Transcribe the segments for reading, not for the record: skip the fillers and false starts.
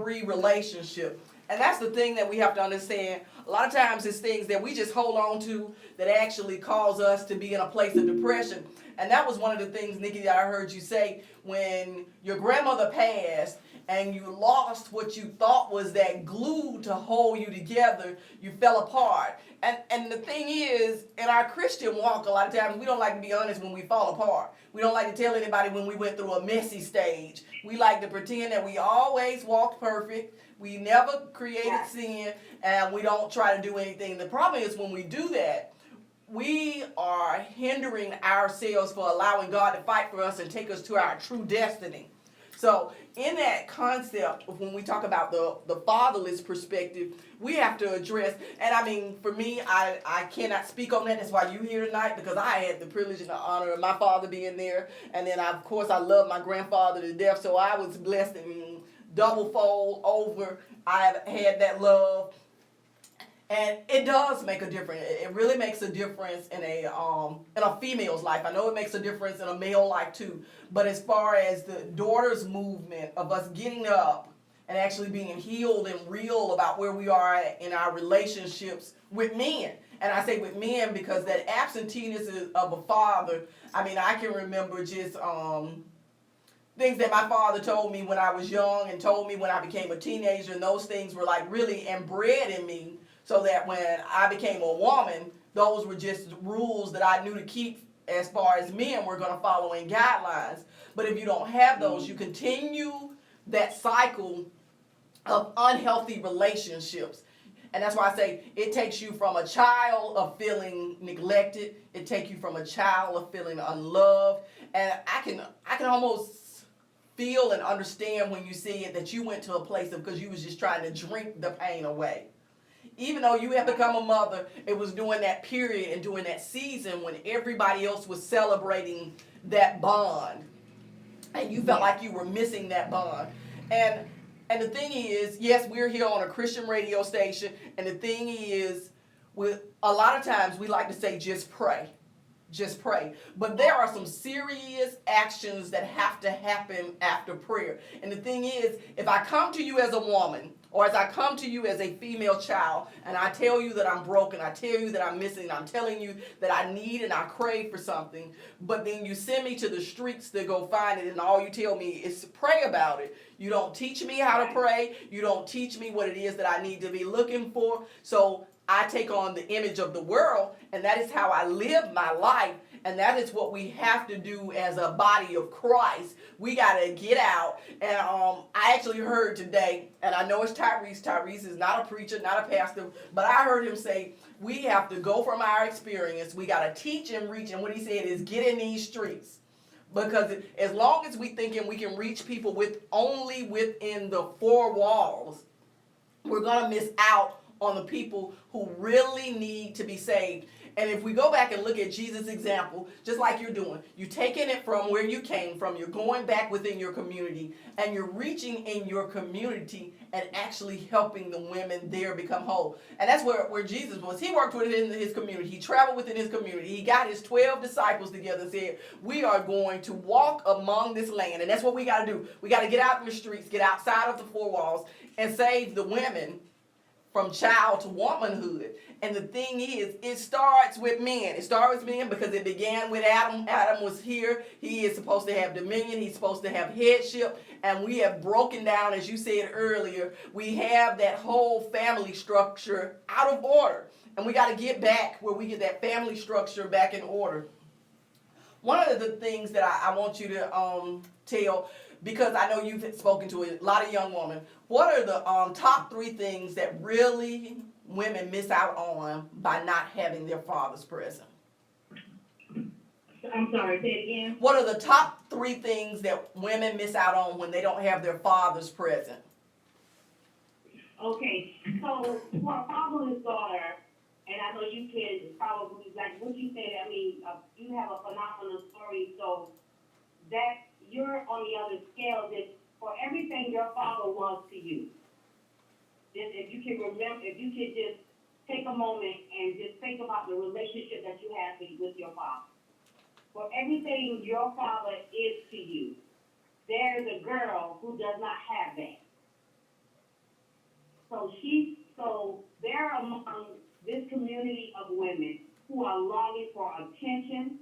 free relationship. And that's the thing that we have to understand. A lot of times it's things that we just hold on to that actually cause us to be in a place of depression. And that was one of the things, Nikki, that I heard you say when your grandmother passed and you lost what you thought was that glue to hold you together. You fell apart. And the thing is, in our Christian walk, a lot of times we don't like to be honest when we fall apart. We don't like to tell anybody when we went through a messy stage. We like to pretend that we always walked perfect. We never created sin, and we don't try to do anything. The problem is when we do that, we are hindering ourselves for allowing God to fight for us and take us to our true destiny. So in that concept, when we talk about the fatherless perspective, we have to address, and I mean, for me, I cannot speak on that. That's why you're here tonight, because I had the privilege and the honor of my father being there. And then, of course, I love my grandfather to death, so I was blessed and double fold over. I've had that love. And it does make a difference. It really makes a difference in a female's life. I know it makes a difference in a male life too. But as far as the daughters movement of us getting up and actually being healed and real about where we are in our relationships with men. And I say with men because that absenteeness of a father, I mean, I can remember just things that my father told me when I was young and told me when I became a teenager, and those things were like really inbred in me. So that when I became a woman, those were just rules that I knew to keep as far as men were going to follow in guidelines. But if you don't have those, you continue that cycle of unhealthy relationships. And that's why I say it takes you from a child of feeling neglected. It takes you from a child of feeling unloved. And I can almost feel and understand when you see it that you went to a place of because you was just trying to drink the pain away. Even though you had become a mother, it was during that period and during that season when everybody else was celebrating that bond. And you felt like you were missing that bond. And the thing is, yes, we're here on a Christian radio station. And the thing is, with a lot of times we like to say just pray. Just pray. But there are some serious actions that have to happen after prayer. And the thing is, if I come to you as a woman, or as I come to you as a female child, and I tell you that I'm broken, I tell you that I'm missing, I'm telling you that I need and I crave for something, but then you send me to the streets to go find it, and all you tell me is to pray about it. You don't teach me how to pray. You don't teach me what it is that I need to be looking for. So I take on the image of the world, and that is how I live my life, and that is what we have to do as a body of Christ. We got to get out, and I actually heard today, and I know it's Tyrese. Tyrese is not a preacher, not a pastor, but I heard him say, we have to go from our experience. We got to teach and reach, and what he said is get in these streets. Because as long as we thinking we can reach people only within the four walls, we're going to miss out on the people who really need to be saved. And if we go back and look at Jesus' example, just like you're doing, you're taking it from where you came from, you're going back within your community, and you're reaching in your community and actually helping the women there become whole. And that's where Jesus was. He worked within his community. He traveled within his community. He got his 12 disciples together and said, we are going to walk among this land. And that's what we got to do. We got to get out in the streets, get outside of the four walls, and save the women from child to womanhood. And the thing is, it starts with men. It starts with men because it began with Adam. Adam was here. He is supposed to have dominion. He's supposed to have headship. And we have broken down, as you said earlier, we have that whole family structure out of order. And we got to get back where we get that family structure back in order. One of the things that I want you to tell, because I know you've spoken to a lot of young women, what are the top 3 things that really women miss out on by not having their fathers present? I'm sorry, say it again. What are the top 3 things that women miss out on when they don't have their fathers present? Okay, so for a fatherless daughter, and I know you kids probably, like what you said, I mean, you have a phenomenal story, so that you're on the other scale that for everything your father was to you. Just if you can remember, if you could just take a moment and just think about the relationship that you have with your father. For everything your father is to you, there's a girl who does not have that. So they're among this community of women who are longing for attention,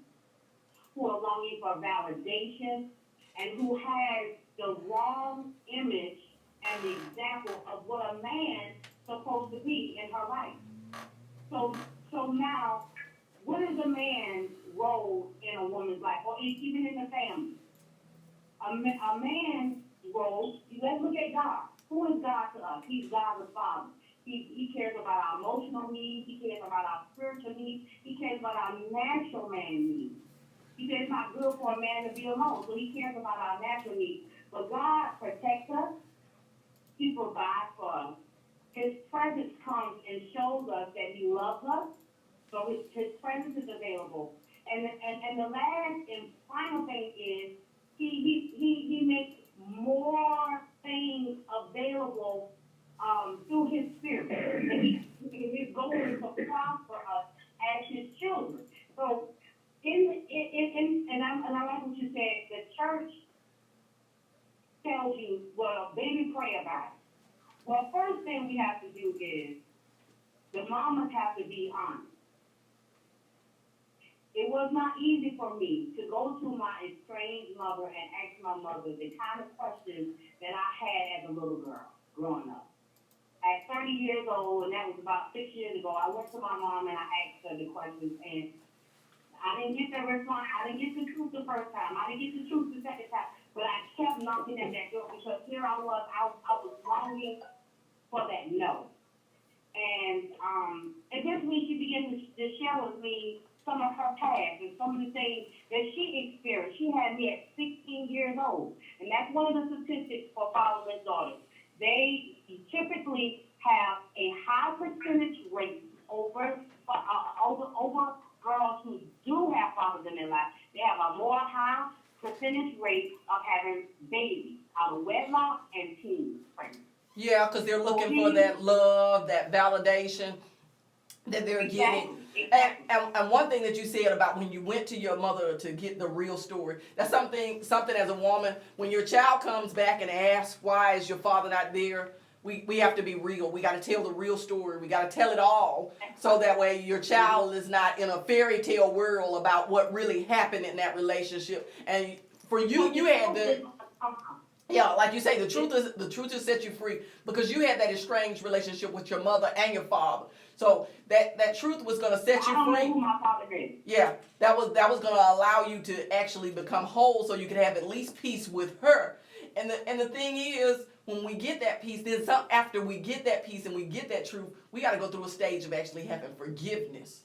who are longing for validation, and who has the wrong image and the example of what a man supposed to be in her life. So now, what is a man's role in a woman's life, or even in the family? A man's role, let's look at God. Who is God to us? He's God the Father. He cares about our emotional needs. He cares about our spiritual needs. He cares about our natural man needs. He said it's not good for a man to be alone, so he cares about our natural needs. But God protects us. He provides for us. His presence comes and shows us that he loves us. So his presence is available. And the last and final thing is he makes more things available through his spirit. And his goal is to prosper us as his children. So and I like what you said, the church tells you, well, baby, pray about it. Well, first thing we have to do is the mamas have to be honest. It was not easy for me to go to my estranged mother and ask my mother the kind of questions that I had as a little girl growing up. At 30 years old, and that was about 6 years ago, I went to my mom and I asked her the questions, and I didn't get the response. I didn't get the truth the first time. I didn't get the truth the second time. But I kept knocking at that door because here I was longing for that no. And eventually she began to share with me some of her past and some of the things that she experienced. She had me at 16 years old. And that's one of the statistics for fathers and daughters. They typically have a high percentage rate over girls who do have fathers in their life. They have a more high percentage rate of having babies out of wedlock and teens pregnant. Yeah, because they're looking for that love, that validation that they're getting. Exactly. And one thing that you said about when you went to your mother to get the real story, that's something as a woman, when your child comes back and asks, why is your father not there? We have to be real. We got to tell the real story. We got to tell it all, so that way your child is not in a fairy tale world about what really happened in that relationship. And for you, you had the... Yeah, like you say, the truth is set you free, because you had that estranged relationship with your mother and your father. So that truth was going to set you free. I don't know who my father is. Yeah, that was going to allow you to actually become whole, so you could have at least peace with her. And the thing is, when we get that peace, then after we get that peace and we get that truth, we got to go through a stage of actually having forgiveness.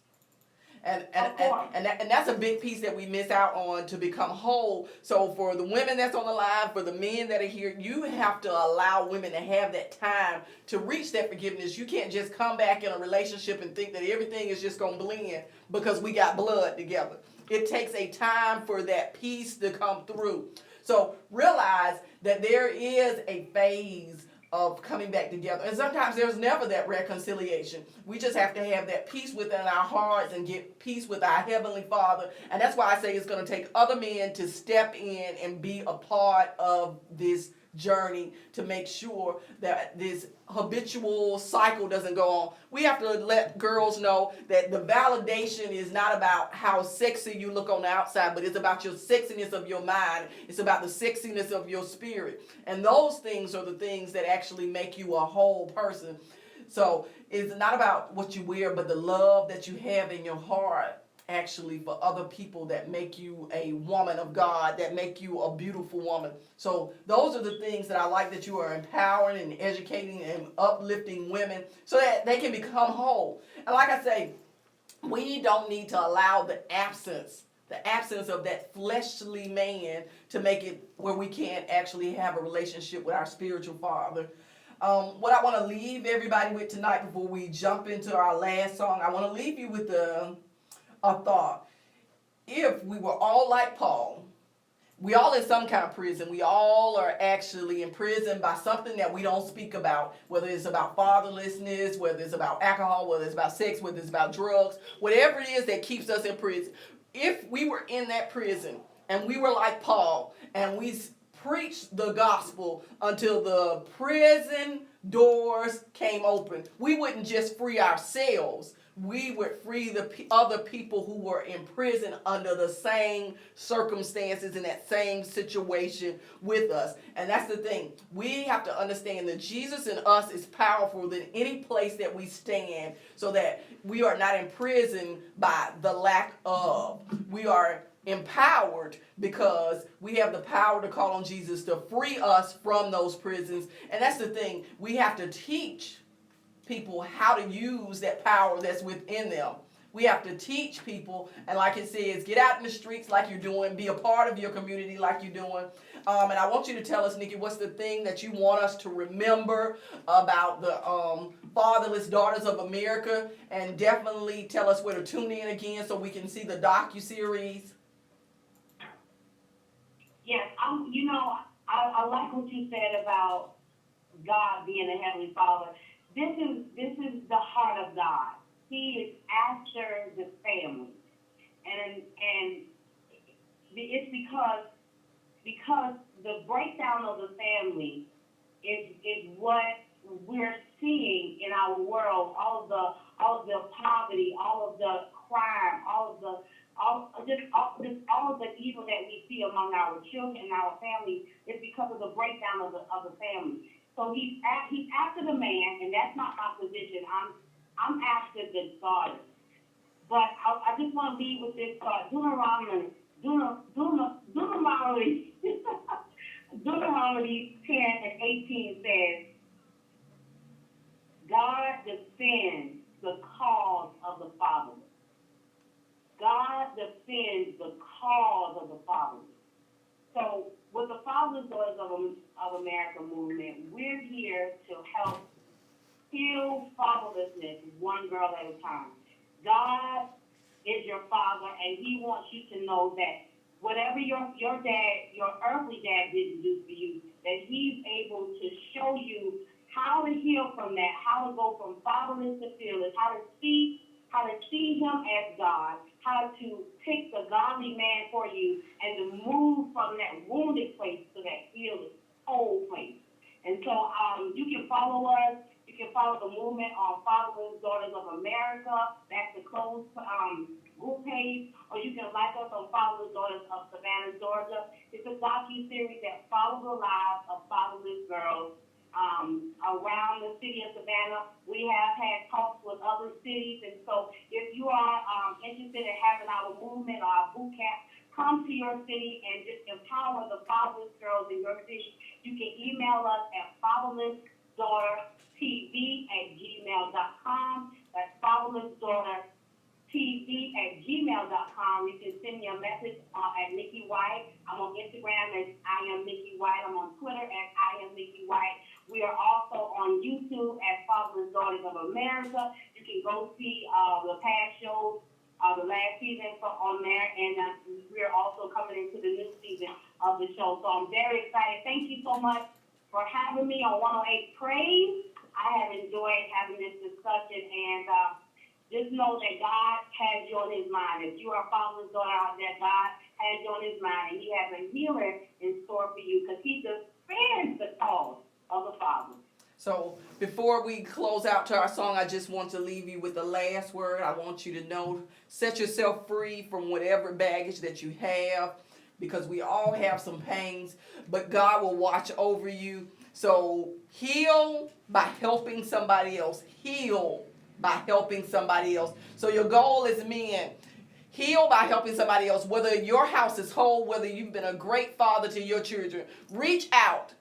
And that's a big piece that we miss out on to become whole. So for the women that's on the line, for the men that are here, you have to allow women to have that time to reach that forgiveness. You can't just come back in a relationship and think that everything is just going to blend because we got blood together. It takes a time for that peace to come through. So realize that there is a phase of coming back together. And sometimes there's never that reconciliation. We just have to have that peace within our hearts and get peace with our Heavenly Father. And that's why I say it's going to take other men to step in and be a part of this journey to make sure that this habitual cycle doesn't go on. We have to let girls know that the validation is not about how sexy you look on the outside, but it's about your sexiness of your mind. It's about the sexiness of your spirit. And those things are the things that actually make you a whole person. So it's not about what you wear, but the love that you have in your heart actually for other people that make you a woman of God, that make you a beautiful woman. So those are the things that I like that you are empowering and educating and uplifting women so that they can become whole. And like I say, we don't need to allow the absence of that fleshly man to make it where we can't actually have a relationship with our spiritual father. What I want to leave everybody with tonight before we jump into our last song, I want to leave you with a thought. If we were all like Paul, we all in some kind of prison. We all are actually in prison by something that we don't speak about, whether it's about fatherlessness, whether it's about alcohol, whether it's about sex, whether it's about drugs, whatever it is that keeps us in prison. If we were in that prison and we were like Paul and we preached the gospel until the prison doors came open. We wouldn't just free ourselves. We would free the other people who were in prison under the same circumstances in that same situation with us. And that's the thing. We have to understand that Jesus in us is powerful than any place that we stand, so that we are not imprisoned by the lack of. We are empowered because we have the power to call on Jesus to free us from those prisons. And that's the thing. We have to teach people how to use that power that's within them. We have to teach people, and like it says, get out in the streets like you're doing, be a part of your community like you're doing. And I want you to tell us, Nikki, what's the thing that you want us to remember about the Fatherless Daughters of America, and definitely tell us where to tune in again so we can see the docu-series. Yes, I like what you said about God being a heavenly Father. This is the heart of God. He is after the family, and it's because the breakdown of the family is what we're seeing in our world. All of the poverty, all of the crime, all of the evil that we see among our children and our families is because of the breakdown of the family. So he's after the man, and that's not my position. I'm after the daughter. But I just want to leave with this thought. Deuteronomy 10 and 18 says, God defends the cause of the fatherless. God defends the cause of the fatherless. So with the Fatherless Daughters of America movement, we're here to help heal fatherlessness one girl at a time. God is your father, and he wants you to know that whatever your earthly dad didn't do for you, that he's able to show you how to heal from that, how to go from fatherless to fearless, how to see him as God, how to pick the godly man for you, and to move from that wounded place to that healed, whole place. And so you can follow us. You can follow the movement on Fatherless Daughters of America. That's the closed group page. Or you can like us on Fatherless Daughters of Savannah, Georgia. It's a docu-series that follows the lives of fatherless girls around the city of Savannah. We have had talks with other cities, and so if you are interested in having our movement or our boot camp come to your city and just empower the fatherless girls in your city, you can email us at fatherlessdaughtertv@gmail.com. That's fatherlessdaughtertv@gmail.com. You can send me a message at Nikki White. I'm on Instagram as I am Nikki White. I'm on Twitter as I am Nikki White. We are also on YouTube as Fatherless Daughters of America. You can go see the past shows, the last season on there, and we're also coming into the new season of the show. So I'm very excited. Thank you so much for having me on 108 Praise. I have enjoyed having this discussion, and just know that God has you on his mind. If you are a fatherless daughter out there, God has you on his mind, and he has a healing in store for you, because he defends the cause of the Father. So before we close out to our song, I just want to leave you with the last word. I want you to know, set yourself free from whatever baggage that you have, because we all have some pains, but God will watch over you. So heal by helping somebody else. Heal by helping somebody else. So your goal is, men, heal by helping somebody else. Whether your house is whole, whether you've been a great father to your children, reach out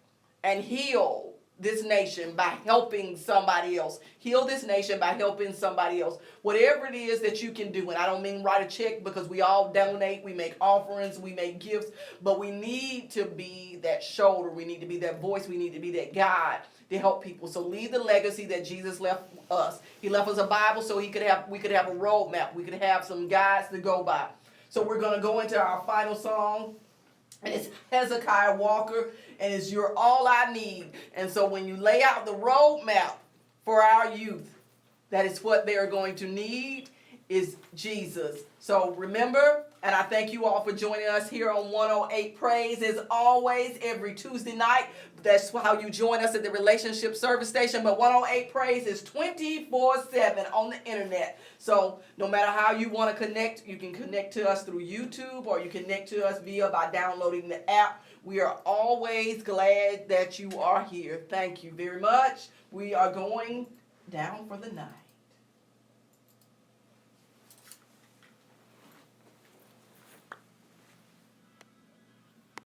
and heal this nation by helping somebody else. Heal this nation by helping somebody else. Whatever it is that you can do, and I don't mean write a check, because we all donate, we make offerings, we make gifts, but we need to be that shoulder, we need to be that voice, we need to be that guide to help people. So leave the legacy that Jesus left us. He left us a Bible so we could have a roadmap, we could have some guides to go by. So we're going to go into our final song. And it's Hezekiah Walker, and it's You're All I Need. And so when you lay out the roadmap for our youth, that is what they're going to need, is Jesus. So remember, And I thank you all for joining us here on 108 Praise. As always, every Tuesday night, that's how you join us at the Relationship Service Station. But 108 Praise is 24/7 on the internet. So no matter how you want to connect, you can connect to us through YouTube, or you connect to us by downloading the app. We are always glad that you are here. Thank you very much. We are going down for the night.